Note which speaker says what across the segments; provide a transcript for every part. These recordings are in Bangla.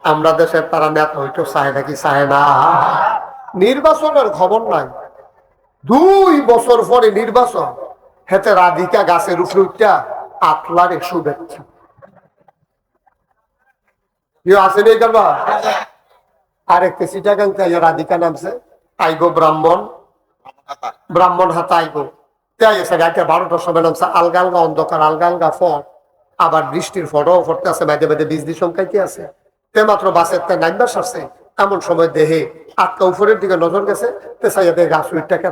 Speaker 1: আমরা দেশের তারা নেতা হইতো চায় নাকি চায় না? নির্বাচনের খবর নাই, 2 বছর পরে নির্বাচন, হেতে রাধিকা গাছের উপরে উঠা আতলারে শুভেচ্ছা আসেনি করবা। আরেকটা সিটাগাং রাধিকা নামছে, আইগো ব্রাহ্মণ হাতা আইগো 12টার সময় নামছে, আলগা আলগা অন্ধকার, আলগা আলগা ফট, আবার বৃষ্টির ফটও ফটতে আছে, মাঝে মাঝে বিজলি সংখ্যাইতে আছে। তে মাত্র বাসের নাইবার সারছে, এমন সময় দেহে আটকা উপরের দিকে নজর গেছে, তে সাইয়াতে গাছ উইটাকে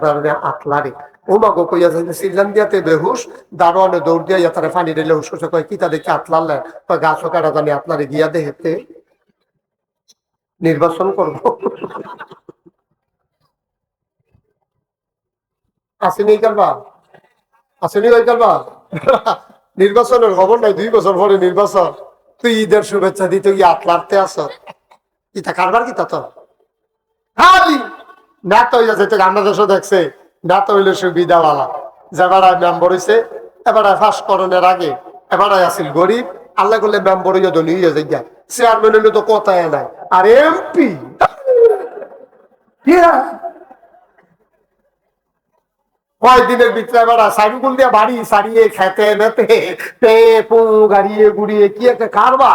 Speaker 1: আতলারে ওমাগো কইয়া যাইতে সিল্লান দিয়াতে বেহুশ, দারোয়ানে দৌড় দিয়া তারা পানি দিলে হুস কয় কি তা দেখে আতলালে, গাছও কাটা জানি আতলারে গিয়া দেহেতে নির্বাচন করব। আসেনি কালবা, আসেনি ভাই কালবা। নির্বাচনের খবর নাই, 2 বছর পরে নির্বাচন, তুই ঈদের শুভেচ্ছা দিতে গিয়ে আতলারতে আস, ইটা কারবার কি তা তো না তো হইয়া যেতে বাংলাদেশও দেখছে না তো হইলে সুবিধাওয়ালা, যেবার মেম্বর হয়েছে এবার ফাঁস করণের আগে এবার আসিল গরিব, আল্লাহ করলে মেম্বর হইয়া ধনী হইয়া যাই, চেয়ারম্যান হইলে তো কথায় নাই, আর এমপি কয়দিনের ভিতরে এবার সাইডুকুল দিয়া বাড়ি সারিয়ে খেতে মেতে পে পু গাড়িয়ে গুড়িয়ে কি একটা কারবা,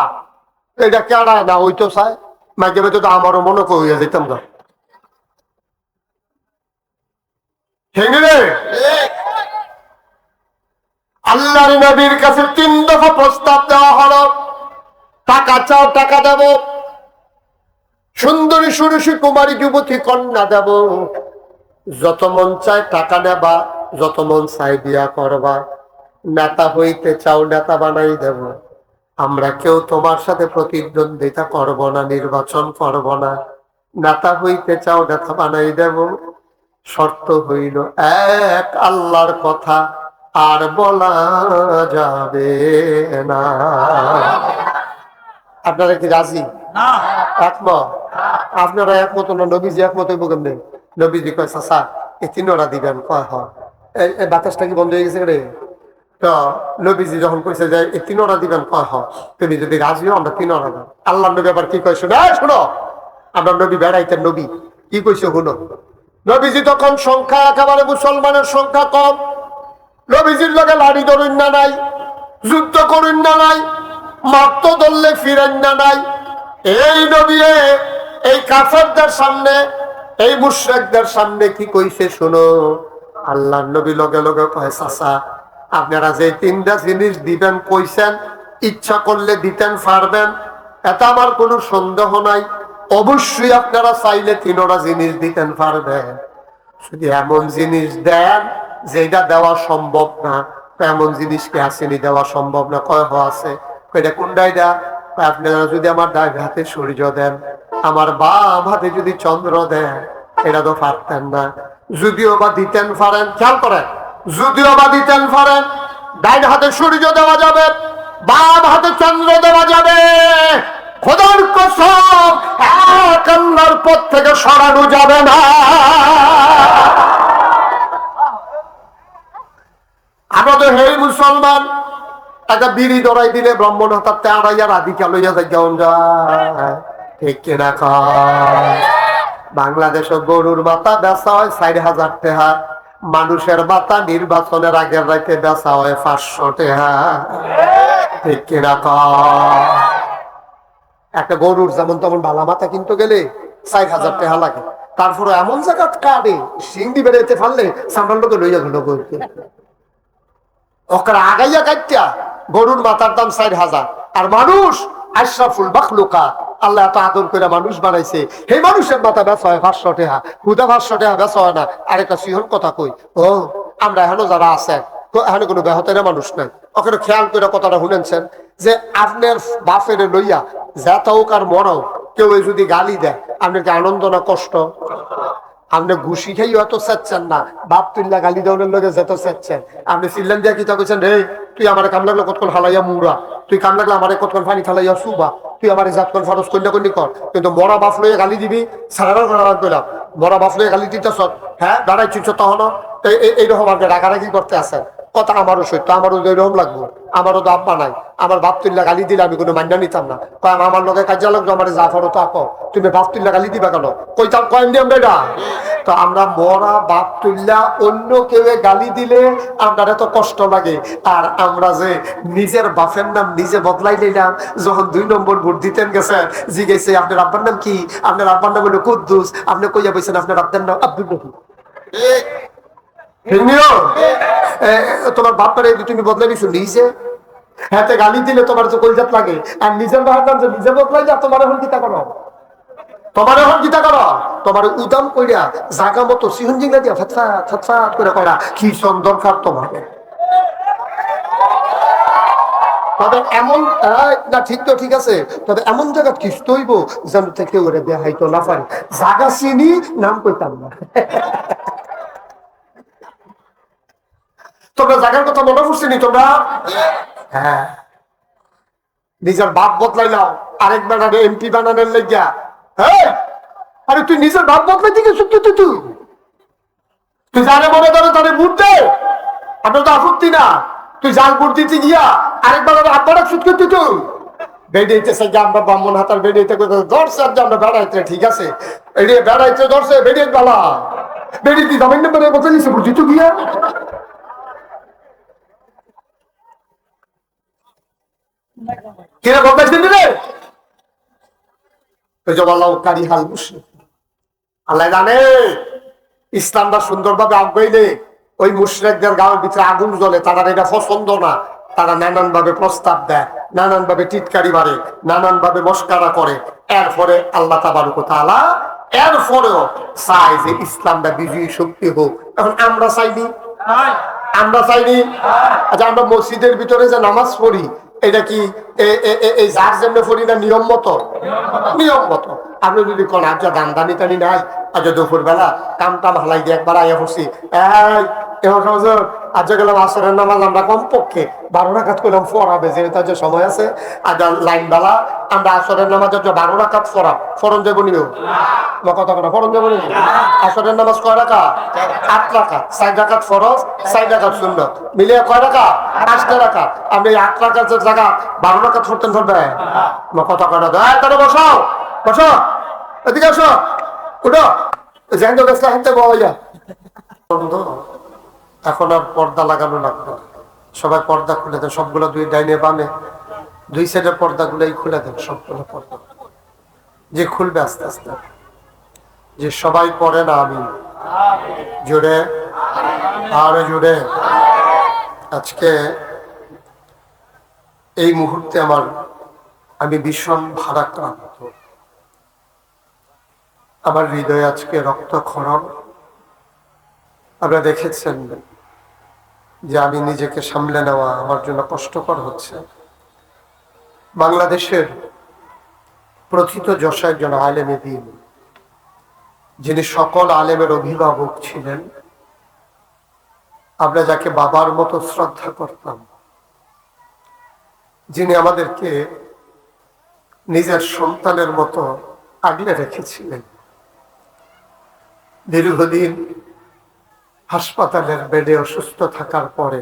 Speaker 1: এটা কেডা না হইতো চায় মাঝে মাঝে তো আমারও মনে করিয়া যেতাম না। আল্লাহর নবীর কাছে 3 দফা প্রস্তাব দেওয়া হলো, টাকা চাও টাকা দেব, সুন্দরী সুরসী কুমারী যুবতী কন্যা দেব, যত মন চায় টাকা নেবা, যত মন চায় বিয়া করবা, নেতা হইতে চাও নেতা বানাই দেব, আমরা কেউ তোমার সাথে প্রতিদ্বন্দ্বিতা করব না, নির্বাচন করব না, নেতা হইতে চাও নেতা বানাই দেব, শর্ত হইল এক, আল্লাহর কথা আর বলা যাবে না। আপনারা কি রাজি? একমত? আপনারা একমত না? নবীজি একমত হইব কেমনে? নবীজি কয় চাচা এই 3টা দিবেন, কয় হয় এই বাতাসটা কি বন্ধ হয়ে গেছে রে? তো নবীজি যখন কইছে যে এই 3টা দিবেন, কয় হয় তুমি যদি রাজি হও আমরা 3টা দেব। আল্লাহ নবী আবার কি কয় শোনো, শোনো, আমরা নবী বেড়াইতেন, নবী কি কইছে শুনো। নবীজি তখন সংখ্যা একেবারে মুসলমানের সংখ্যা কম, নবীজির লগে লাড়ি ধরুন না নাই, যুদ্ধ করুন না নাই, মাত্র ধরলে ফিরেন না নাই। এই নবী এই কাফেরদের সামনে, এই মুশরিকদের সামনে কি কইছে শোনো। আল্লাহ নবী লগে লগে কয় চাচা আপনারা যে 3টা জিনিস দিবেন কইছেন, ইচ্ছা করলে দিতেন পারবেন, এটা আমার কোনো সন্দেহ নাই, অবশ্যই আপনারা চাইলে 3টা জিনিস দিতেন পারবেন, শুধু এমন জিনিস দেন যেটা দেওয়া সম্ভব না। এমন জিনিস কি আসেনি দেওয়া সম্ভব না? কয় আছে, এটা কোনটাই দেয়া? আপনারা যদি আমার ডান হাতে সূর্য দেন, আমার বাম হাতে যদি চন্দ্র দেন, এটা তো পারতেন না। যদিও বা দিতেন পারেন, খেয়াল করেন, যদিও বা দিতেন পারেন, ডান হাতে সূর্য দেওয়া যাবে, বাম হাতে চন্দ্র দেওয়া যাবে, খোদার কসম এক আল্লাহর পথ থেকে সরানো যাবে না। আমাদের হে মুসলমান, একটা বিড়ি ধরাই দিলে ব্রাহ্মণ হাতাতে আড়াইয়া রাধিকা লইয়া যায়, ঠিক কিনা? বাংলাদেশে গরুর মাথা বেচা হয় 4,000 টাকা, মানুষের মাথা নির্বাচনের আগের রাতে বেচা হয় 500 টাকা, ঠিক কিনা? একটা গরুর যেমন তেমন ভালা মাথা কিনতে গেলে 4,000 টাকা লাগে, তারপরে এমন জায়গা কাটে সিংড়ি বেড়াইতে পারলে সামনের লোকে লইয়া গেল গরুকে, ওখানে আগাইয়া কাটিয়া গরুর মাথার দাম 4,000। আর মানুষ আশরাফুল মাখলুকাত, আল্লাহ এত আদর করে মানুষ বানাইছে, সেই মানুষের মাথা বেচা হয় 500 টাকা, হুদা 500 টাকা বেচা হয় না। আরেকটা সিহন কথা কই, ও আমরা এখনো যারা আছে এখানে কোনো বেহতের মানুষ নাই, ওখানে খেয়াল করে কথাটা শুনেছেন যে আপনার বাপের লইয়া যেটা হোক আর মরাও কেউ যদি গালি দেয়, আপনার কি আনন্দ না কষ্ট? আপনি ঘুষি খাই অত চাচ্ছেন না, বাপ তুল্লা গালি দেওয়ার লোকে যেত চাচ্ছেন, আপনি চিল্লান দিয়া কিতা কইছেন, রে তুই আমার কাম লাগলো কতক্ষণ হালাইয়া মুরা, তুই কাম লাগলে আমার কতক্ষণ পানি খালাইয়া সুবা, তুই আমার জাতক্ষণ ফরজ কন্যা কন্যা কর। কিন্তু মরা বাপ লইয়া গালি দিবি, সারা কইলাম মরা বাপ লইয়া গালি দিতেছ, হ্যাঁ দাঁড়াই চিনছ তখন এইরকম আপনি রাগারাগি করতে আসেন। কথা আমারও সত্য, আমারও ওইরকম লাগবো, আমারও তো আব্বা নাই, আমার বাপ তুল্লা গালি দিলে আমি কোনো মান্য নিতাম না। কয় আমার লগে কাজে লাগলো, আমার জাফরও তো আঁকো, তুমি বাপ তুল্লা গালি দিবা কেন? কইতাম কয়েন দিয়ে আমরা। তো আমরা মরা বাপ তুল্লা অন্য কেউ গালি দিলে আপনার এত কষ্ট লাগে, আর আমরা যে নিজের বাপের নাম নিজে বদলাই নিলাম। যখন 2 নম্বর ভোট দিতেন গেছে, জিজ্ঞেসে আপনার আব্বার নাম কি? আপনার আব্বার নাম হলো কুদ্দুস। আপনি কইয়া বলছেন আপনার আব্বার নাম আব্দুল রহিম। তোমার বাপরে তুমি বদলাই দিছো নিজে। হাতে গালি দিলে তোমার যে কলজাত লাগে, আর নিজের বাবার নাম যে নিজে বদলাই যা, তোমার এখন গীতা করো, তোমার এখন গীতা করো, তোমার উদাম কইরা জাগা মতো সিহন জিঙ্গা দিয়া ফাতফা ফাতফা করে করা কি দরকার তোমার? তবে এমন না, ঠিক তো ঠিক আছে, তবে এমন জায়গা খ্রিস্ট হইব যেন থেকে ওরে দেখাইতো না পারে। জাগা চিনি, নাম কইতাম না। তোমরা জায়গার কথা মনে পড়ছে নি তোমরা? হ্যাঁ, নিজের বাপ বদলাই নাও আরেক বানানে এমপি বানানোর লেগিয়া। হ্যাঁ, আরে তুই নিজের বাপ বদলাইতে গেছিস, তুই জানে মনে ধরে তাহলে ভোট দে, আপনার তো আপত্তি না। তুই জাল ভোট দিতে গিয়া আরেকবার আব্বারা ছুট করতে তুই বেড়াইতে চাই, আমরা ব্রাহ্মণ হাতার বেড়াইতে ধরছে, আর আমরা বেড়াইতে ঠিক আছে, এড়িয়ে বেড়াইতে ধরছে বেড়িয়ে বালা বেড়িয়ে দিই দামের নাম্বারে বসে দিচ্ছে ভোট দিতে গিয়া। কিরা বদলাইছেন রে? ওই যে আল্লাহ কারি হাল মুসলিম, আল্লাহ জানে ইসলামটা সুন্দরভাবে আগাইলে ওই মুশরিকদের গাওয়ার ভিতরে আগুন জ্বলে, তারা এটা পছন্দ না। তারা নানান ভাবে প্রস্তাব দেয়, নানান ভাবে টিটকারি মারে, নানান ভাবে মস্কারা করে। এরপরে আল্লাহ তাবারক ওয়া তাআলা এরপরেও চায় যে ইসলামটা বিজয়ী শক্তি হোক। এখন আমরা চাইনি, আমরা চাইনি। আচ্ছা, আমরা মসজিদের ভিতরে যে নামাজ পড়ি, এটা কি এই যার জন্য পড়ি না নিয়ম মতো? নিয়ম মতো। আপনি যদি কোন আজ দান দানি টানি নাই, আজ দুপুর বেলা কাম টাম হালাই দিয়ে একবার আইয়া পড়ছি, আজ গেলাম আসরের নামাজ আমরা কমপক্ষে 12 রাকাত করলাম পড়াবে, যেহেতু যে সময় আছে। আজ লাইন বেলা আমরা আসরের নামাজের 12 রাকাত পড়া ফরন যাবো নিও কথা কথা ফরন যাবো নি। আসরের নামাজ কয় রাকাত? 8 রাকাত। 4 রাকাত ফরজ, 4 রাকাত সুন্নাত, মিলিয়ে কয় রাকাত? 8 রাকাত। আপনি 8 রাকাতের জায়গা 12 রাকাত পড়তেন ধরবে কথা কথা দেয়। তাহলে বসাও, বসো, এদিকে আসো, উঠো, জানতে গেছে হাতে বয়া। এখন আর পর্দা লাগানো লাগবে, সবাই পর্দা খুলে দেন, সবগুলো 2 ডাইনে বামে 2 সাইডের পর্দা গুলাই খুলে দেন, সবগুলো পর্দা যে খুলবে আস্তে আস্তে, যে সবাই পড়ে না আমি জোরে আর জোরে। আজকে এই মুহূর্তে আমি ভীষণ ভারাক্রান্ত, আমার হৃদয়ে আজকে রক্তক্ষরণ। আপনারা দেখেছেন যে আমি নিজেকে সামলে নেওয়া আমার জন্য কষ্টকর হচ্ছে। বাংলাদেশের প্রথিত যশা একজন আলেমে দ্বীন, যিনি সকল আলেমের অভিভাবক ছিলেন, আমরা যাকে বাবার মতো শ্রদ্ধা করতাম, যিনি আমাদেরকে নিজের সন্তানের মতো আগলে রেখেছিলেন, দীর্ঘদিন হাসপাতালের বেডে অসুস্থ থাকার পরে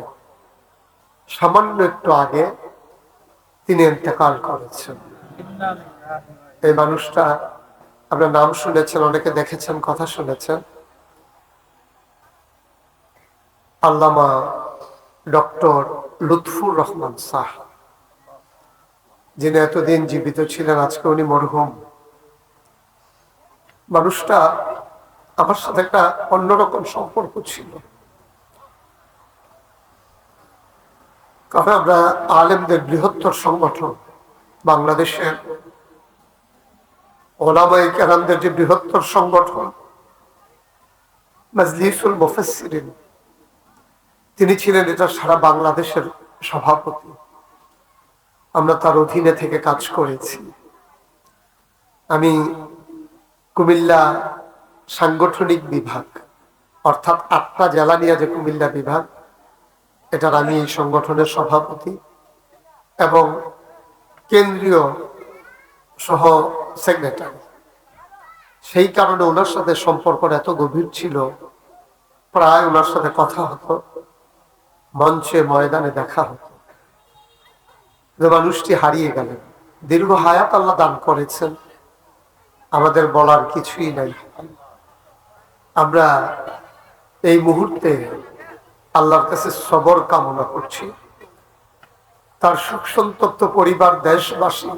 Speaker 1: সামান্য একটু আগে তিনি ইন্তেকাল করেছেন। এই মানুষটা আপনার নাম শুনেছেন, অনেকে দেখেছেন, কথা শুনেছেন। আল্লামা ডক্টর লুৎফুর রহমান শাহ, যিনি এতদিন জীবিত ছিলেন, আজকে উনি মরহুম। মানুষটা আমার সাথে একটা অন্যরকম সম্পর্ক ছিল, কারণ আমরা আলেমদের বৃহত্তর সংগঠন, বাংলাদেশের ওলামায়ে কেরামদের যে বৃহত্তর সংগঠন মাজলিসুল মুফাসসিরিন, তিনি ছিলেন এটা সারা বাংলাদেশের সভাপতি। আমরা তার অধীনে থেকে কাজ করেছি। আমি কুমিল্লা সাংগঠনিক বিভাগ, অর্থাৎ 8টা জেলা নিয়ে যে কুমিল্লা বিভাগ, এটার আমি এই সংগঠনের সভাপতি এবং কেন্দ্রীয় সহ সেক্রেটারি। সেই কারণে ওনার সাথে সম্পর্কটা এত গভীর ছিল, প্রায় ওনার সাথে কথা হতো, মঞ্চে ময়দানে দেখা হতো। যে মানুষটি হারিয়ে গেলেন। দীর্ঘ হায়াত আল্লাহ দান করেছেন, আমাদের বলার কিছুই নাই। আমরা এই মুহূর্তে আল্লাহর কাছে সবর কামনা করছি। তার সুখ সন্তপ্ত পরিবার, দেশবাসী,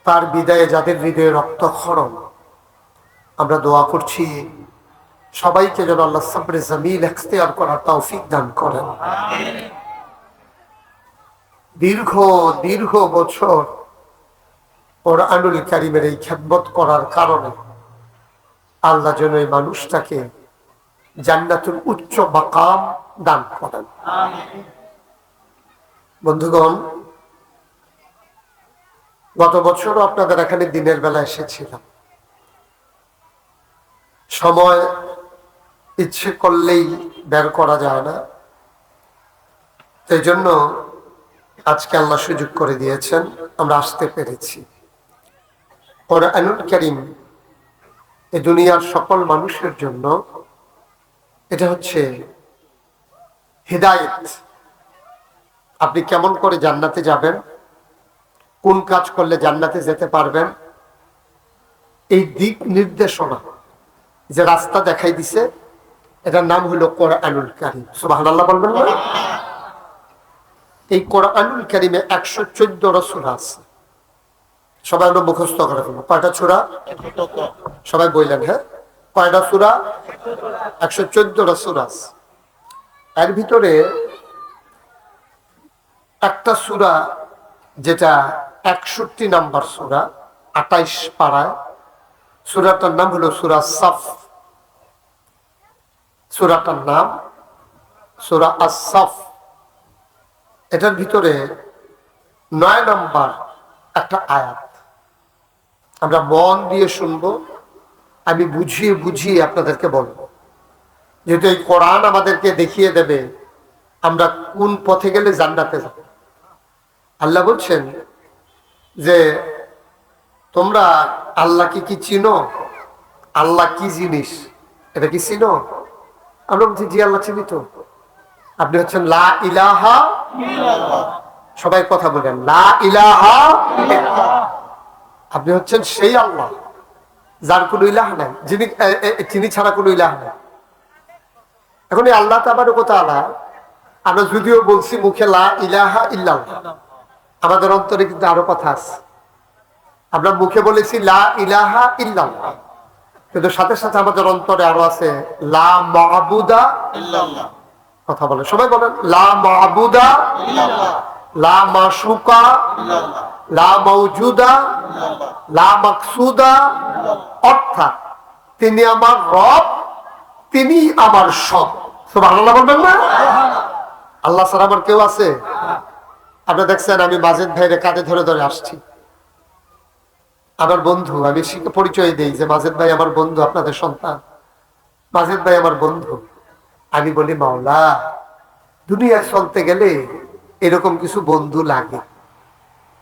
Speaker 1: তার বিদায়ে যাদের হৃদয়ে রক্তক্ষরণ, আমরা দোয়া করছি সবাইকে যেন আল্লাহ সাবরে জামিল ইখতিয়ার করার তৌফিক দান করেন। দীর্ঘ দীর্ঘ বছর কোরআনুল কারীমের এই খেদমত করার কারণে আল্লাহ যেন এই মানুষটাকে জান্নাতুল উচ্চ মাকাম দান করেন। বন্ধুগণ, গত বছরও আপনাদের এখানে দিনের বেলা এসেছিলাম। সময় ইচ্ছে করলেই বের করা যায় না, সেই জন্য আজকে আল্লাহ সুযোগ করে দিয়েছেন, আমরা আসতে পেরেছি। কোরআনুল কারীম এই দুনিয়ার সকল মানুষের জন্য এটা হচ্ছে হিদায়াত। আপনি কেমন করে জান্নাতে যাবেন, কোন কাজ করলে জান্নাতে যেতে পারবেন, এই দিক নির্দেশনা যে রাস্তা দেখাই দিছে, এটার নাম হলো কোরআনুল কারীম। সুবহানাল্লাহ বলবেন না? এই কোরআনুল কারীমে 114 সূরা আছে। সবাই আমরা মুখস্থ করে ফেলবো। কয়টা সূরা? সবাই বললেন, হ্যাঁ, কয়টা সূরা? 114 সূরা আছে। এর ভিতরে একটা সূরা যেটা 61 নাম্বার সূরা, 28 পারায়, সূরাটার নাম হলো সূরা সাফ। সূরাটার নাম সূরা আস-সাফ। এটার ভিতরে 9 নাম্বার একটা আয়াত। আমরা মন দিয়ে শুনবো, আমি বুঝিয়ে বুঝিয়ে আপনাদেরকে বলবো, যেহেতু এই কোরআন আমাদেরকে দেখিয়ে দেবে আমরা কোন পথে গেলে জান্নাতে যাব। আল্লাহ বলছেন যে তোমরা আল্লাহকে কি চিনো? আল্লাহ কি জিনিস এটা কি চিনো? আমরা বলছি জি আল্লাহ চিনি তো। আপনি হচ্ছেন লা ইলাহা ইল্লাল্লাহ। সবাই কথা বলেন, লা ইলাহা ইল্লাল্লাহ। আপনি হচ্ছেন সেই আল্লাহ যার কোনো ইলাহ নাই, যিনি ছাড়া কোনো ইলাহ নাই। এখন এই আল্লাহ তাবারক ওয়া তাআলা, আমরা যদিও বলছি মুখে লা ইলাহা ইল্লাল্লাহ, আমাদের অন্তরে কিন্তু আরো কথা আছে। আমরা মুখে বলেছি লা ইলাহা ইল্লাল্লাহ, কিন্তু সাথে সাথে আমাদের অন্তরে আরো আছে লা মা'বুদা ইল্লাল্লাহ। কথা বলেন, সবাই বলেন, লা মা'বুদা ইল্লাল্লাহ, লা মাশুকা ইল্লাল্লাহ, লা মাওজুদা ইল্লাল্লাহ, লা মাকসুদা। অর্থাৎ তিনি আমার রব, তিনি আমার সব। সুবহানাল্লাহ বলবেন না? আল্লাহ ছাড়া আমার কেউ আছে? আপনি দেখছেন আমি মাজেদ ভাইরে কাঁধে ধরে ধরে আসছি। আমার বন্ধু, আমি পরিচয় দেই যে মাজেদ ভাই আমার বন্ধু, আপনাদের সন্তান। মাজেদ ভাই আমার বন্ধু। আমি বলি মাওলা, দুনিয়ায় চলতে গেলে এরকম কিছু বন্ধু লাগে,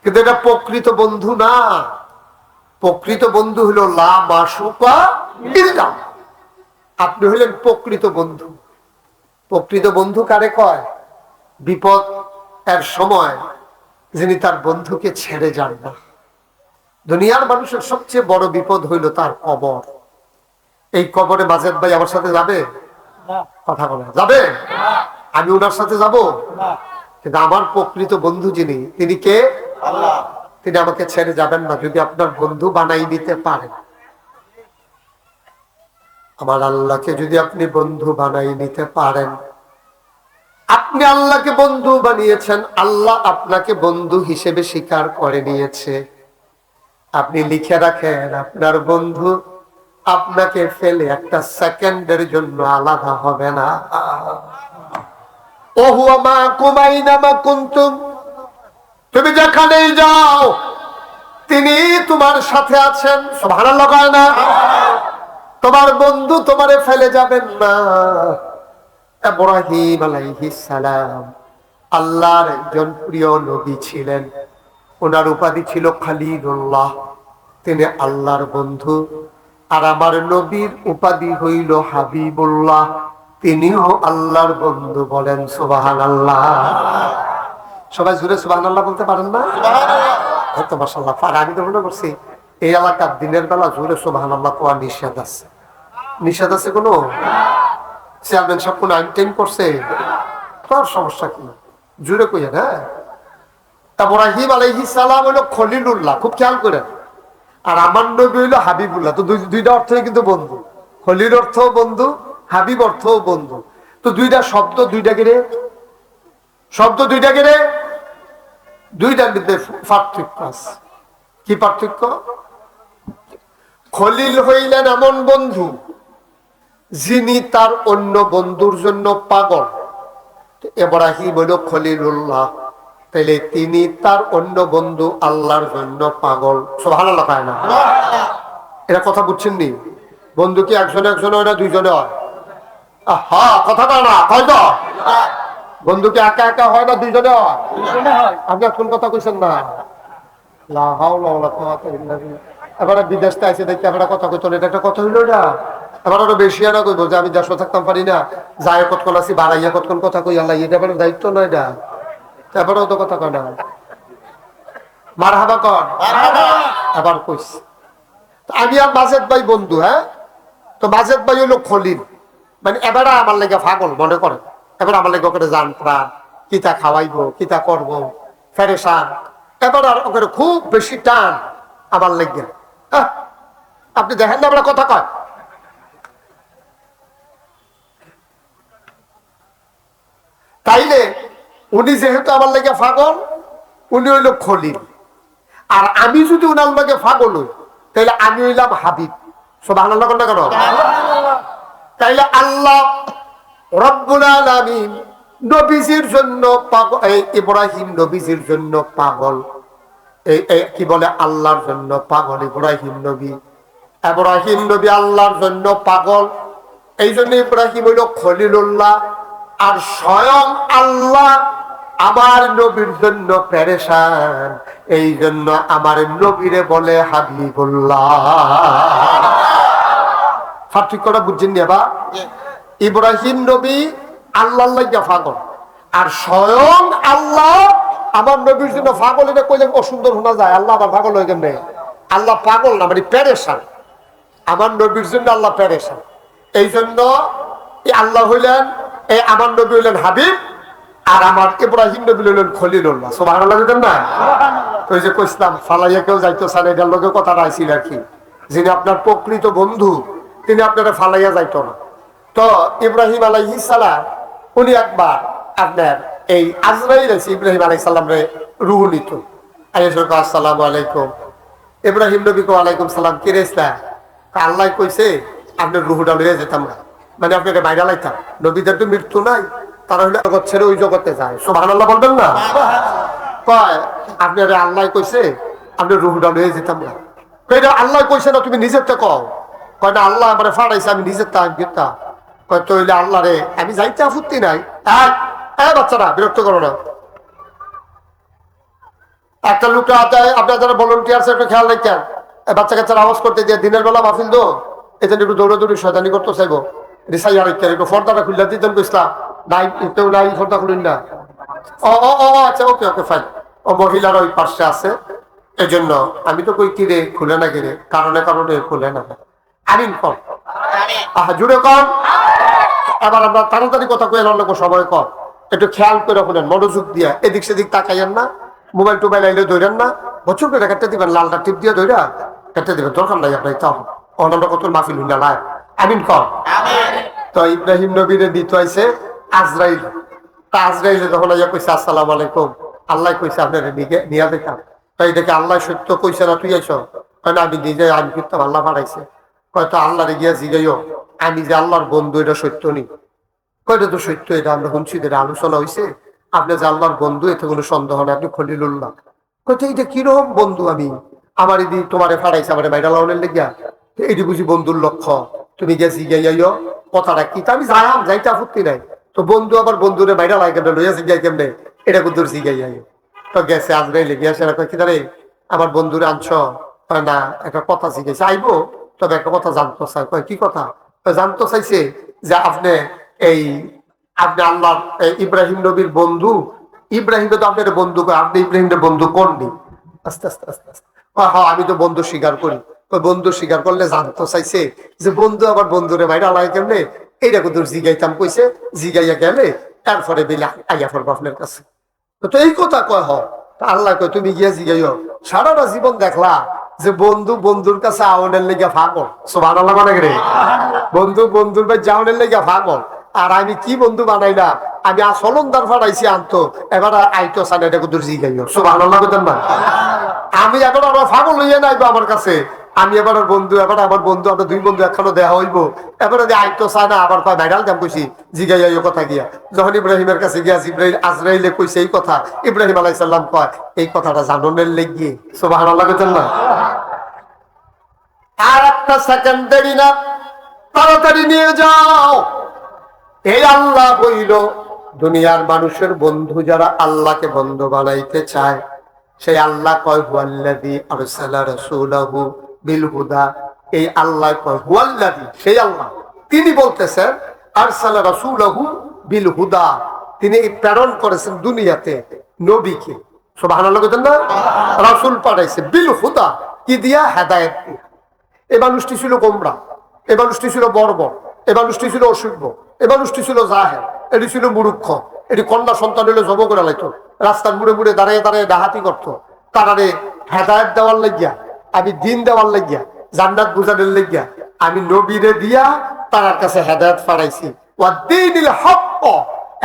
Speaker 1: কিন্তু এটা প্রকৃত বন্ধু না। প্রকৃত বন্ধু হলো লা মাশুকা ইল্লাল্লাহ। আপনি হলেন প্রকৃত বন্ধু। প্রকৃত বন্ধু কারে কয়? বিপদ এর সময় যিনি তার বন্ধুকে ছেড়ে যান না। দুনিয়ার মানুষের সবচেয়ে বড় বিপদ হইল তার কবর। এই কবরে মাজেদ ভাই আমার সাথে যাবে? কথা বলে যাবে? আমি ওনার সাথে যাব? কিন্তু আমার প্রকৃত বন্ধু যিনি, তিনি কে? আল্লাহ। তিনি আমাকে ছেড়ে যাবেন না যদি আপনার বন্ধু বানাই নিতে পারেন। আমার আল্লাহকে যদি আপনি বন্ধু বানাই নিতে পারেন, আপনি আল্লাহকে বন্ধু বানিয়েছেন, আল্লাহ আপনাকে বন্ধু হিসেবে স্বীকার করে নিয়েছে। আপনি লিখে রাখেন, আপনার বন্ধু আপনাকে ফেলে একটা সেকেন্ডের জন্য আলাদা হবে না। ওহুয়া মাকুম আইনামা কুনতুম, তুমি যেখানেই যাও তিনি তোমার সাথে আছেন। সুবহানাল্লাহ কয় না? তোমার বন্ধু তোমারে ফেলে যাবেন না। ইব্রাহিম আলাইহিস সালাম আল্লাহর একজন প্রিয় নবী ছিলেন। ওনার উপাধি ছিল খলিলুল্লাহ, তিনি আল্লাহর বন্ধু। আর আমার নবীর উপাধি হইল হাবিবুল্লাহ, তিনিও আল্লাহর বন্ধু। বলেন সুবহানাল্লাহ। সবাই জুড়ে সুবহানাল্লাহ বলতে পারেন না? হয়তো মাশাআল্লাহ। আমি তো মনে করছি এই এলাকার দিনের বেলা জুড়ে সুবহানাল্লাহ কোয়া নিষেধ আছে। নিষেধ আছে কোনো? চেয়ারম্যান সব কোন আইন টেন করছে? তোর সমস্যা কি? জুড়ে কইয়া না। ইব্রাহিম আলাইহিস সালাম হলো খলিলুল্লাহ, খুব খেয়াল করেন। আর আমার নবী হইলো হাবিবুল্লাহ। তো দুইটা অর্থই কিন্তু বন্ধু। খলিল অর্থও বন্ধু, হাবিব অর্থও বন্ধু। তো দুইটা শব্দ দুইটা কেড়ে দুইটার মধ্যে পার্থক্য আছে। কি পার্থক্য? খলিল হইলেন এমন বন্ধু যিনি তার অন্য বন্ধুর জন্য পাগল। ইব্রাহিম হইল খলিলুল্লাহ, তাইলে তিনি তার অন্য বন্ধু আল্লাহর জন্য পাগল। সুবহানাল্লাহ পায় না? এটা কথা বুঝছেন নি? বন্ধু কি একজনে হয় না দুইজনে হয়? হ্যাঁ, কথা কয় না, হয়তো বন্ধু কি একা একা হয় না দুইজনে হয়? আপনি কোন কথা কইছেন না? এবারে বিদেশ আইসে দেখতে আপনারা কথা কইতেন, এটা একটা কথা হইলো না? এবার আরো বেশি না কইবো যে আমি দেশে থাকতাম পারি না, যাই কতক্ষণ আছি বাড়াইয়া কতক্ষণ কথা কই আল্লাহ, এটা আমার দায়িত্ব নয়। এটা এবারও তো কথা কয় না, মারহাবা কর। আবার কইস আমি আর মাজেদ ভাই বন্ধু। হ্যাঁ, তো মাজেদ ভাই হইলো খলিল, মানে এবারে আমার লেগে পাগল মনে করে। এবার আমার লেগে ওখানে জান প্রাণ, কিতা খাওয়াইবো, কিতা করবো, ফেরেশান। এবার আর ওখানে খুব বেশি টান আমার লেগে। আপনি দেখেন না আমরা কথা কয়। তাইলে উনি যেহেতু আমার লেগে পাগল, উনি হইল খলিল। আর আমি যদি উনার লেগে পাগল হই, তাইলে আমি হইলাম হাবিব। সুবহানাল্লাহ কোনটা কেন? তাইলে আল্লাহ রব্বুল আলামিন নবীজির জন্য পাগল, ইব্রাহিম নবীজির জন্য পাগল। কি বলে? আল্লাহর জন্য পাগল ইব্রাহিম নবী। ইব্রাহিম নবী আল্লাহর জন্য পাগল, এই জন্য ইব্রাহিম হইল খলিলুল্লাহ। আর স্বয়ং আল্লাহ আমার নবীর জন্য পেরেশান, এই জন্য আমার নবীরে বলে হাবিবুল্লাহ। পার্থক্যটা বুঝছেন নি? এবার ইব্রাহিম নবী আল্লাহর লাগা পাগল, আর স্বয়ং আল্লাহ আমার নবীর জন্য পাগল। এটা কইলে অসুন্দর শোনা যায়। আল্লাহ আবার পাগল হয়ে গেলে? আল্লাহ পাগল না, মানে পেরেশান। আমার নবীর জন্য আল্লাহ পেরেশান, এই জন্য আল্লাহ হইলেন, আমার নবী হইলেন হাবিব, আর আমার ইব্রাহিম নবী হইলেন খলিলুল্লাহ। সুবহানাল্লাহ বলেন না? তো এই যে কইছিলাম ফালাইয়া কেউ যাইতো চান, এটার লোকের কথা রাইছিল আর কি। যিনি আপনার প্রকৃত বন্ধু, তিনি আপনারা ফালাইয়া যাইতো না। তো ইব্রাহিম আলাইহিস সালাম উনি একবার আপনার এই আজরাইল আছে ইব্রাহিম আলাইহিস সালামরে রূহ নিত। আসসালামু আলাইকুম। ইব্রাহিম নবী কো ওয়ালাইকুম সালাম। কি রে ইসলাম? আল্লাহ কইছে আপনার রূহটা লইয়া যেতাম না, মানে আপনাকে বাইরে লাইতাম। নবীদের তো মৃত্যু নাই, তারা হইলে জগৎ ছেড়ে ওই জগতে যায়। সুবহানাল্লাহ বলবেন না? কয় আপনার আল্লাহ কইছে আপনার রূহটা লইয়া যেতাম না। আল্লাহ কইছে না, তুমি নিজের তো কও। কয় না, আল্লাহ আমার ফাড়াইছে, আমি নিজের তা গেতাম। কয় তইলে আল্লাহ রে আমি যাইতে আপত্তি নাই। বাচ্চারা বিরক্ত করো না। একটা লোক আপনার যারা ভলেন্টিয়ার একটু খেয়াল রাখেন, বাচ্চা কাচ্চার আওয়াজ করতে দিয়ে দিনের বেলা মাহফিল দো, এই জন্য একটু দৌড়াদৌড়ি শয়তানি করতে চাইবো। রিসাই আর একটু পর্দাটা খুললে দিতেন ইসলাম নাই, কেউ নাই, পর্দা খুলুন না। আচ্ছা, ওকে ওকে ফাইন। ও মহিলারা ওই পাশে আছে, এই জন্য আমি তো কই কিরে খুলে না, কিরে কারণে কারণে খুলে না। আমিন কর, জুড়ে কর। এবার আমরা তাড়াতাড়ি কথা কয়ে লাগবো, সবাই কর। একটু খেয়াল করে শুনেন, মনোযোগ দিয়ে, এদিক সেদিক তাকাইয়েন না, মোবাইল টোবাইল আইলে ধরেন না, বছর করে কেটে দিবেন, লালটা টিপ দিয়ে ধরে কেটে দিবেন, দরকার নাই আপনার তাও আমরা কত মাহফিল হইনা নাই। আমিন কর। তো ইব্রাহিম নবীরে দিতে হয়েছে আজরাইল। তা আজরাইলে যখন আইয়া কইছে আসসালামু আলাইকুম, আল্লাহ কইছে আপনার নিয়া দেখতাম। তাই দেখে আল্লাহ সত্য কইছে না, তুই আইস? আমি নিজে আমি করতাম, আল্লাহ পাঠাইছে। হয়তো আল্লাহরে গিয়া জিগাইও আমি যে আল্লাহর বন্ধু, এটা সত্য নি? কয়টা তো সত্য, এটা আমরা শুনছি, এটা আলোচনা হয়েছে। আপনি যে আল্লাহর বন্ধু, এতে কোনো সন্দেহ নেই, আপনি খলিলুল্লাহ। কইতে এটা কিরকম বন্ধু? আমি আমার এদি তোমারে ফাড়াইছে, আমার বাইরা লাউনের লেগিয়া, এটি বুঝি বন্ধুর লক্ষ্য? তুমি গিয়া জিগাইয়াইও কথাটা কি? তা আমি যাইলাম, যাইতে আপত্তি নাই। তো বন্ধু আবার বন্ধুরে বাইরা লাই কেমনে, লইয়া জিগাই কেমনে, এটা কিন্তু জিগাইয়াইও। তো গেছে আজরাইলে গিয়া, সেটা কয় কি জানে আমার বন্ধুরে আনছ? না, একটা কথা জিগাইছে, আইবো, তবে একটা কথা জানতে চাই। কয় কি কথা? জানতে চাইছে যে আপনি আল্লাহ ইব্রাহিম নবীর বন্ধু ইব্রাহিম তো আপনার বন্ধু করে, আপনি ইব্রাহিমের বন্ধু কোননি? আস্তে আস্তে আস্তে আস্তে হ্যাঁ আমি তো বন্ধু স্বীকার করি। বন্ধু স্বীকার করলে জানতো চাইছে যে বন্ধু আবার বন্ধুরে বাইরে আলাই কেমনে, এইটা কিন্তু জিগাইতাম কইছে, জিগাইয়া গেলে তারপরে বেলে আইয়া পড়বো আপনার কাছে। তো এই কথা কয় হ আল্লাহ কয় তুমি গিয়া জিগাইও। সারাটা জীবন দেখলা যে বন্ধু বন্ধুর কাছে আওয়ানের লেগে পাগল, সুবহানাল্লাহ মানে রে, বন্ধু বন্ধুর ভাই যাওয়ানের লেগে পাগল। আর আমি কি বন্ধু বানাই না, আমি আসলন্দার ফাড়াইছি আনতো, এবার আইতো সান এটা কিন্তু জিগাইও, সুবহানাল্লাহ বলেন না। আমি এবার আবার পাগল হইয়া নাইবো আমার কাছে, আমি এবার বন্ধু, এবার আমার বন্ধু, আমরা দুই বন্ধু একখানো দেওয়া হইবো, এবার আইতো চায় না, আবার কয় ভাইরাল দাম কইছি জিগাইয়া কথা গিয়া। যখন ইব্রাহিমের কাছে গিয়া জিব্রাইল আজরাইলে কইছে এই কথা, ইব্রাহিম আলাইহিস সালাম কয় এই কথাটা জাননের লেগে, সুবহানাল্লাহ বলেন না। আর একটা সেকেন্ড দেরি না, তাড়াতাড়ি নিয়ে যাও। এই আল্লাহ হইল দুনিয়ার মানুষের বন্ধু, যারা আল্লাহকে বন্ধু বানাইতে চায় সেই আল্লাহ কয় হুয়াল্লাযী আরসালা রাসূলাহু বিল হুদা। এই আল্লাহ কয় হুয়াল্লাযী, সেই আল্লাহ, তিনি বলতেছেন আরসালা রাসূলাহু বিল হুদা, তিনি প্রেরণ করেছেন দুনিয়াতে নবীকে, সুবহানাল্লাহ বলেন না, রাসূল পাঠাইছে বিল হুদা, কি দিয়া? হেদায়েত দিয়া। এই মানুষটি ছিল গোমরা, এই মানুষটি ছিল বর্বর, এই মানুষটি ছিল অসভ্য, এই মানুষটি ছিল জাহেল, এটি ছিল মূর্খ, এটি কন্যা সন্তান হলে জব করে লাইতো, রাস্তার মুড়ে মুড়ে দাঁড়িয়ে দাঁড়িয়ে ডাহাতি করতো। তারারে হেদায়েত দেওয়ার লাগিয়া, আমি দিন দেওয়ার লাগিয়া, জান্নাত বুঝানোর লাগিয়া আমি নবীরে দিয়া তার কাছে হেদায়েত পাঠাইছি। ওয়াদ্দীনিল হক,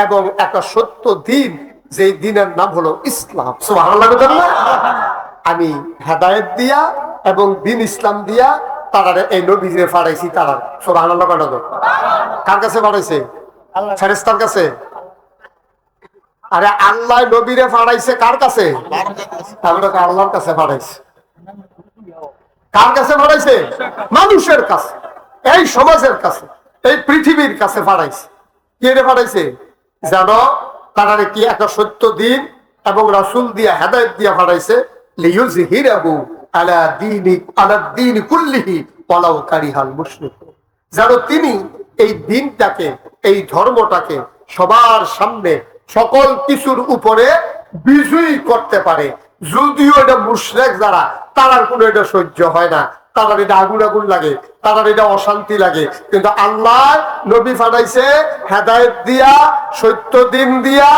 Speaker 1: এবং একটা সত্য দিন, যে দিনের নাম হলো ইসলাম, সুবহানাল্লাহ। আমি হেদায়েত দিয়া এবং দিন ইসলাম দিয়া তারা এই নবীরে পাঠাইছি। তারা সুবহানাল্লাহ। কার কাছে পাঠাইছে? ফেরেশতার কাছে। আরে আল্লাহ নবীরে পাঠাইছে কার কাছে? আল্লাহর কাছে পাঠাইছে। কার কাছে পাঠাইছে? মানুষের কাছে, এই সমাজের কাছে, এই পৃথিবীর কাছে পাঠাইছে। কে রে পাঠাইছে? জানো তারা কি একটা সত্য দিন এবং রাসূল দিয়া হেদায়েত দিয়া পাঠাইছে। লিইয়ুযহিরাহু আলা দীনি কুল্লিহি ওয়ালাউ কারিহাল মুশরিকুন। জানো তিনি এই দিনটাকে, এই ধর্মটাকে সবার সামনে সকল কিছুর উপরে বিজয়ী করতে পারে, যদিও এটা মুশরিক যারা, তারার কোনো এটা সহ্য হয় না, তাদের এটা আগুন আগুন লাগে, তাদের এটা অশান্তি লাগে। কিন্তু আল্লাহ নবী পাঠাইছে হেদায়েত দিয়া, সত্য দিন দিয়া,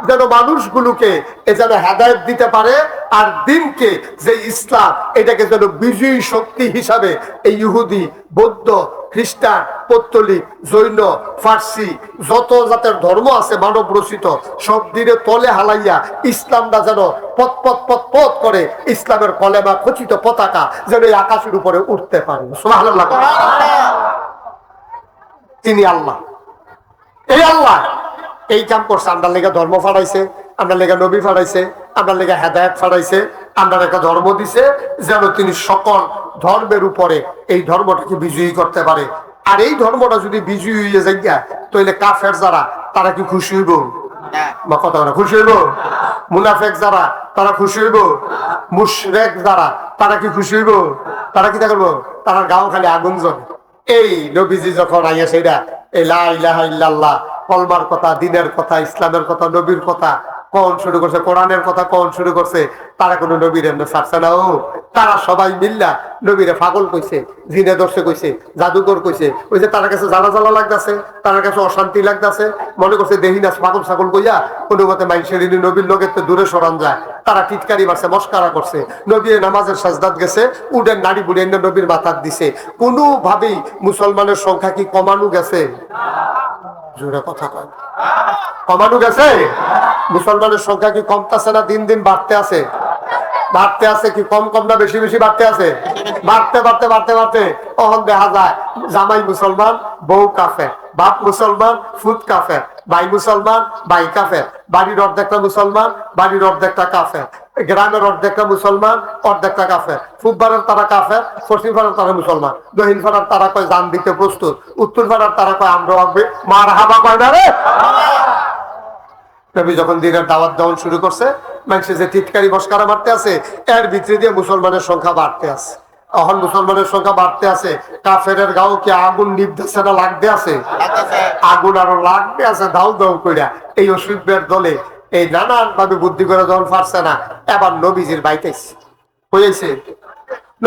Speaker 1: যেন মানুষগুলোকে এ যেন হেদায়েত দিতে পারে। আর দিনকে, যে ইসলাম, এটাকে যেন বিজয়ী শক্তি হিসাবে এই ইহুদি, বৌদ্ধ, খ্রিস্টান, পৌত্তলিক, জৈন, ফার্সি, যত জাতের ধর্ম আছে মানব রচিত, সব দিনে তলে হালাইয়া ইসলামটা যেন পথ পথ পথ পথ করে ইসলামের কলেমা খচিত পতাকা যেন এই আকাশের উপরে উঠতে পারে। সুবহানাল্লাহ। তিনি আল্লাহ, এই আল্লাহ এই কাম করছে। আমরা লেগে ধর্ম ফাড়াইছে, আমরা লেগে নবী ফাড়াইছে, আমরা লেগে হেদায়েত ফাড়াইছে, আমরা একটা ধর্ম দিছে যেন তিনি সকল ধর্মের উপরে এই ধর্মটাকে বিজয়ী করতে পারে। আর এই ধর্মটা যদি বিজয়ী হয়ে যায় তাহলে কাফের যারা, তারা কি খুশি হইব? কথা বলে খুশি হইব? মুনাফেক যারা, তারা খুশি হইব? মুশরিক যারা, তারা কি খুশি হইব? তারা কি করবো? তারা গাঁও খালি আগুন জ্বলে। এই নবীজি যখন আইয়া সেটা এই লা ইলাহা ইল্লাল্লাহ, কলমার কথা, দিনের কথা, ইসলামের কথা, নবীর কথা কখন শুরু করছে, কোরআনের কথা কখন শুরু করছে, তারা কোনো নবীর এমনি ছাড়ছে না। ও তারা সবাই মিল্লা নবীরে পাগল কইছে, জিনে দর্শে কইছে, জাদুকর কইছে, ওই যে তার কাছে জ্বালা জ্বালা লাগতেছে, তার কাছে অশান্তি লাগতেছে, মনে করছে দেহিনাস পাগল ছাগল কইয়া কোনো মতে মাইসের নবীর লোকের তো দূরে সরান যায়। তারা টিটকারি মারছে, মস্কারা করছে, নবীর নামাজের সাজদাত গেছে, উডের নাড়ি বুড়ি এনে নবীর মাথার দিছে। কোনোভাবেই মুসলমানের সংখ্যা কি কমানো গেছে? জোরে কথা কয়, কমানো গেছে? মুসলমানের সংখ্যা কি কমতেছে না দিন দিন বাড়তে আছে? বাড়তে আছে। কি কম কম না বেশি বেশি বাড়তে আছে? বাড়তে বাড়তে বাড়তে বাড়তে তখন দেখা যায় জামাই মুসলমান, বউ কাফের, বাপ মুসলমান, ফুট কাফের, ভাই মুসলমান, ভাই কাফের, বাড়ির অর্ধেকটা মুসলমান, বাড়ির অর্ধেকটা কাফের, গ্রামের অর্ধেকটা মুসলমান, অর্ধেকটা কাফের, ফুটবারের তারা কাফের, পশ্চিম পাড়ার তারা মুসলমান, দক্ষিণ পাড়ার তারা কয় জান দিতে প্রস্তুত, উত্তর পাড়ার তারা কয় আমরা মার হাবা কয় না রে। নবী যখন দিনের দাওয়াত দেওয়ান শুরু করছে, মানুষের যে টিটকারি মস্কারা মারতে আছে, এর ভিতরে দিয়ে মুসলমানের সংখ্যা বাড়তে আছে। এখন মুসলমানের সংখ্যা বাড়তে আছে, কাফের গাও কি আগুন নিভতেছে না লাগতে আছে? আগুন আরো লাগতে আছে, দাউ দাউ কইরা। এই অসভ্যের দলে এই নানান ভাবে বুদ্ধি করে যখন পারছে না, এবার নবীজির বাইতেছে হয়েছে,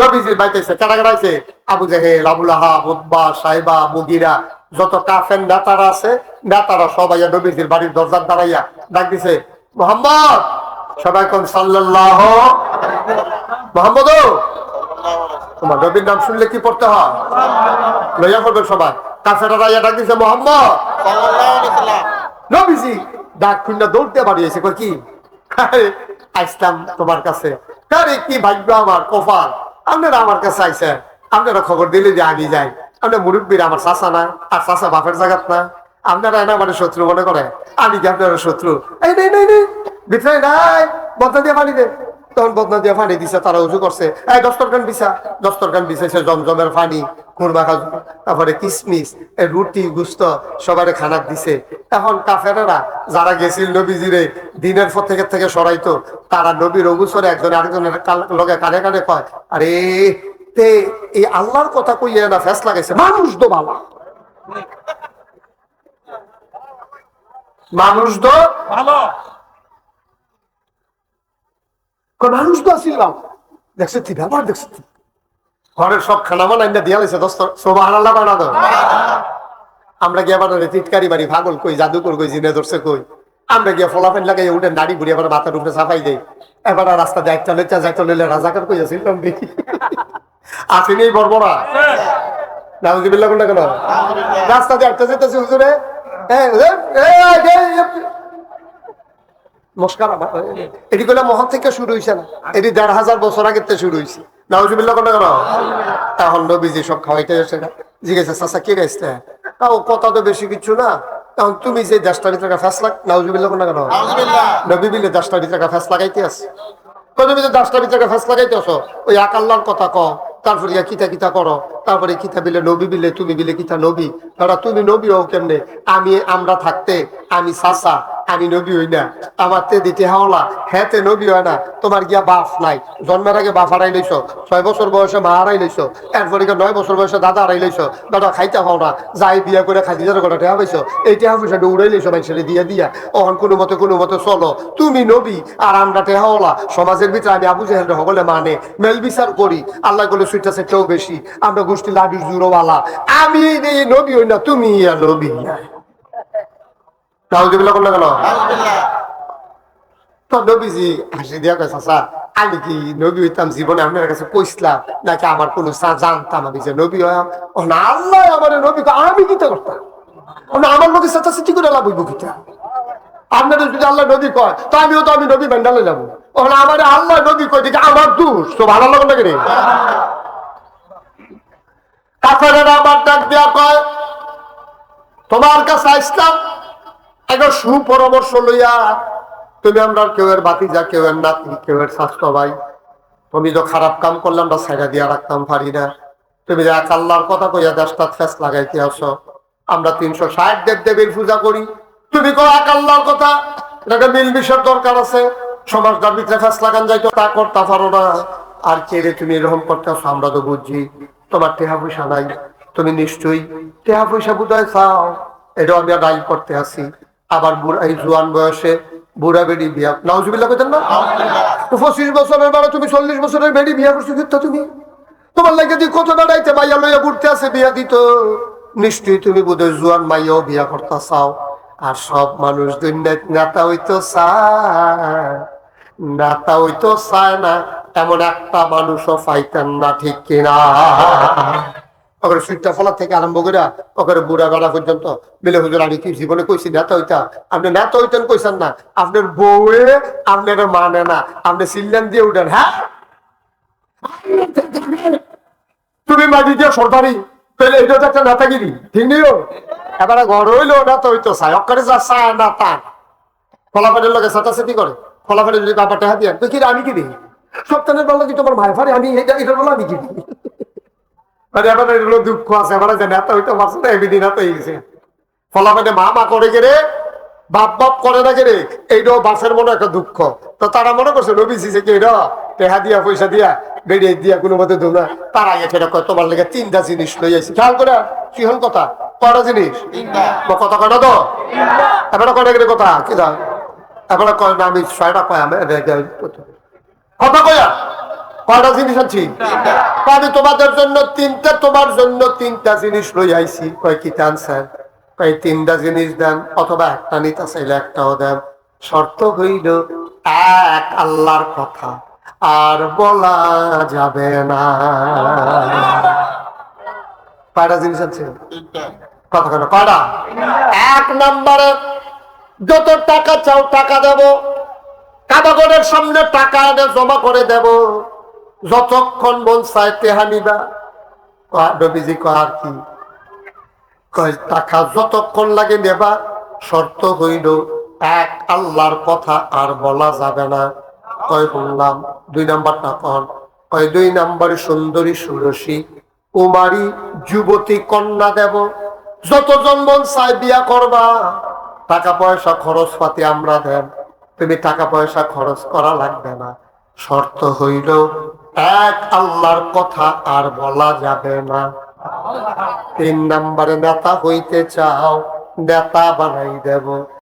Speaker 1: নবীজির বাইতেছে কারা কারা আছে? আবু জাহেল, আবুল আহাব, উতবা, সাইবা, মুগিরা, যত কাফের নেতারা আছে, নেতারা সবাই নবীজির বাড়ির দরজার দাঁড়াইয়া ডাক দিছে, মোহাম্মদ। সবাই কোন সাল্লাল্লাহু মোহাম্মদ। তোমার নবীর নাম শুনলে কি পড়তে হয়? লইয়া পড়বেন সবাই। কাফেররা ডাক দিছে, মোহাম্মদ। নবীজি ডাক খুঁজা দৌড়তে বাড়িয়েছে, কই কি আসলাম তোমার কাছে, আরে কি ভাগ্য আমার, কপাল, আপনারা আমার কাছে আইসেন, আপনারা খবর দিলে যে আগে যাই। আপনার মুরব্বীর আমার চাচা না, আর চাচা বাপের জায়গাত না, আপনারা এনে আমার শত্রু মনে করে, আমি কি আপনার শত্রু? এই নেই নেই নেই ভিতরে নাই, বদনা দিয়ে পানি দে। তখন বদনা দিয়ে পানি দিছে, তারা উঁচু করছে, এই দস্তরখান বিছা। দস্তরখান বিছাইছে জমজমের পানি, খুরমা খাজু, তারপরে কিসমিস, রুটি, গুস্ত সবারে খানা দিছে। এখন কাফেরেরা যারা গেছিল নবীজিরে দিনের পর থেকে সরাইতো, তারা নবীর অগুসরে একজন আরেকজনের লগে কানে কানে কয়, আরে তে এই আল্লাহর কথা কইয়া না ফেস লাগাইছে, মানুষ তো বাবা, মানুষ তো ভালো, মানুষ তো আসিলাম দেখছে তুই ব্যাপার দেখছি, ঘরের সব খানা বানাই না দিয়া লাইছে, দোস্ত সুবহানাল্লাহ বানা দাও। আমরা গিয়ে আবার টিটকারি বাড়ি ভাগল কই, জাদুকর কই, জিনে ধরছে কই, আমরা গিয়ে ফলাফেন লাগাই উঠে নাড়ি ঘুরি আবার মাথার উপরে চাপাই দেই। এবার রাস্তা যাইতে লইলে রাজাকার কই আসিলাম দেখি আসেনি বড়বড়া নাউজুবিল্লাহ কোনটা কেন রাস্তা দিয়ে একটা যেতেছি হুজুরে, মস্কার এটি কইলা মহৎ থেকে শুরু হয়েছে না, এটি ১৫০০ বছর আগের থেকে শুরু হয়েছে। নাউজুবিল্লাহ কোনটা কেন? এখন নবীজি সব খাওয়াইতে এসে জিজ্ঞাসা, চাচা কে গাইছে? তাও কথা তো বেশি কিছু না, তখন তুমি যে ১০টার ভিতরে ফ্যাস লাগ, নাউজুবিল্লাহ কোনটা কেন? নবী বিলে ১০টার ভিতরে ফ্যাস লাগাইতে আছে, তুমি যে 10টার ভিতরে ফ্যাস লাগাইতে আসো, ওই এক আল্লাহর কথা কও, তারপরে কিতা কিতা করো, তারপরে কিতা বিলে নবী বিলে, তুমি বিলে কিতা নবী, ধরা তুমি নবী হও কেমনে? আমরা থাকতে আমি চাচা, আমি নবী হই না, আমার তে দিতে হাওলা, হ্যাঁ তে নবী হয় না, তোমার গিয়া বাপ নাই, জন্মের আগে বাপ হারাই লইছো, 6 বছর বয়সে মা হারাই লইছো, এরপরে 9 বছর বয়সে দাদা হারাই লইছো, দাদা খাইতে পাও না, যাই বিয়া করে খাদিজার গোটা টেহা পাইছো, এই টেহা পয়সাটা উড়াই লইছো মানুষের দিয়া অহন কোনো মতে চলো, তুমি নবী আর আমরা টেহাওলা, সমাজের ভিতরে আমি আবু জাহেল সকলে মানে মেল বিচার করি, আল্লাহ বলে সুইটা সেটাও বেশি, আমরা গোষ্ঠী লাডু জুড়োওয়ালা, আমি নবী হই না, তুমি নবী। নবীজি হাসি দিয়া কয়, চাচা আমি কি নবী হইতাম জীবনে আপনার কাছে কইসলাম নাকি আমার কোন জানতাম আমি যে নবী হইয়াম? না আল্লাহ আমার নবী, আমি কিতা করতাম, আমার লোকের সাথে চিঠি করে লাভ হইব কিতা? আপনাদের যদি আল্লাহ নবী কয় তো আমিও তো আমি নবী ব্যান্ডালে যাবো, ওখানে আমার আল্লাহ নবী কয় দিকে আমার দোষ তো ভালো লাগে না রে। কাফেরেরা আমার ডাক দেয়া কয়, তোমার কাছে আসলাম একটা সুপরামর্শ লইয়া, তুমি আমরা কেউ এর বাতিজা, কেউ এর নাতি, কেউ এর স্বাস্থ্য ভাই, তুমি তো খারাপ কাম করলে আমরা ছাইড়া দিয়া রাখতাম পারি না, তুমি যে এক আল্লাহর কথা কইয়া 10টা ফেস লাগাইতে আসো, আমরা 360 দেবদেবীর পূজা করি, তুমি কো এক আল্লাহর কথা, এটাকে মিল মিশের দরকার আছে, সমাজটার ভিতরে ফেস লাগান যাইতো, তা করতে পারো না, আর কে রে তুমি এরকম করতে আসো? আমরা তো বুঝছি তোমার টেহা পয়সা নাই, তুমি নিশ্চয়ই টেহা পয়সা বুঝায় চাও, এটাও আমি রাই করতে আসি, আবার এই জোয়ান বয়সে বুড়া বেড়ি বিয়া, নাউজুবিল্লাহ কইতেন না, 25 বছরের বেড়া তুমি 40 বছরের বেড়ি বিয়া করছো, তুমি তোমার লাগে যে কত বেড়াইতে মাইয়া লইয়া ঘুরতে আছে বিয়া দিত, নিশ্চয়ই তুমি বোধহয় জোয়ান মাইয়াও বিয়া করতে চাও, আর সব মানুষ নেতা হইতো চায়, নেতা হইতো চায় না এমন একটা মানুষও পাইতেন না, ঠিক কিনা? ওখানে সুইটটা ফলা থেকে আরম্ভ করে ওখানে বুড়া বেড়া পর্যন্ত মিলে হুজুর আমি কি জীবনে কইছি নেতা হইতা? আপনি নেতা হইতেন কইছেন না, আপনার বউয়ে আপনার মানে না, আপনি সিল্লান দিয়ে উঠেন, হ্যাঁ তুমি মাটি দিয়ে সরকারি তাহলে এটা তো একটা নেতাগিরি, ঠিক নিও? এবারে ঘর হইলো নেতা হইতো চায়, অকারে যা চায় না তা ফলাফলের লোকে সাতাসাতি করে, ফলাফলের যদি বাবা টেহা দিয়ে তুই কি আমি কি দিই সপ্তাহের বেলা কি তোমার ভাই ফারে আমি এটার বেলা আমি কি দিই, মানে এবার এগুলো দুঃখ আছে, এবার যে নেতা হইতে পারছে না এমনি নেতা হয়ে গেছে, ফলাফলে মা মা করে গেলে বাপ বাপ করে না গেলে, এইটাও বাসের মনে একটা দুঃখ, তো তারা মনে করছে নবীজি যে এটা টেহা দিয়া পয়সা দিয়া বেরিয়ে দিয়া কোনো মতে দু না, তারা এসে তোমার লেগে 3টা জিনিস লই যাইছি, খেয়াল করে কিহন কথা, কয়টা জিনিস কথা কয়টা তো এবার কয়টা গেলে কথা কি এখন কয় না আমি 6টা কয় আমি কথা কয়া কয়টা জিনিস আনছি আমি তোমাদের জন্য 3টা তোমার জন্য 3টা জিনিস লই আইছি কয় কি আনছেন কয় 3টা জিনিস দেন অথবা একটা নিতে চাইলে একটাও দেন শর্ত হইল এক আল্লাহর কথা আর বলা যাবে না কয়টা জিনিস আছে কথা কেন কয়টা 1 নম্বরে যত টাকা চাও টাকা দেব কাবাগরের সামনে টাকা এনে জমা করে দেব যতক্ষণ মন চায় তেহা নিবা নবীজি কয় আর কি কয় টাকা যতক্ষণ লাগে নেবা শর্ত হইল এক আল্লাহর কথা আর বলা যাবে না কয় বললাম 2 নাম্বারটা কোন কয় 2 নম্বরে সুন্দরী সুরসী কুমারী যুবতী কন্যা দেব যতজন মন চায় বিয়া করবা টাকা পয়সা খরচ পাতি আমরা দেন তুমি টাকা পয়সা খরচ করা লাগবে না শর্ত হইল এক আল্লাহর কথা আর বলা যাবে না 3 নম্বরে নেতা হইতে চাও নেতা বানাই দেব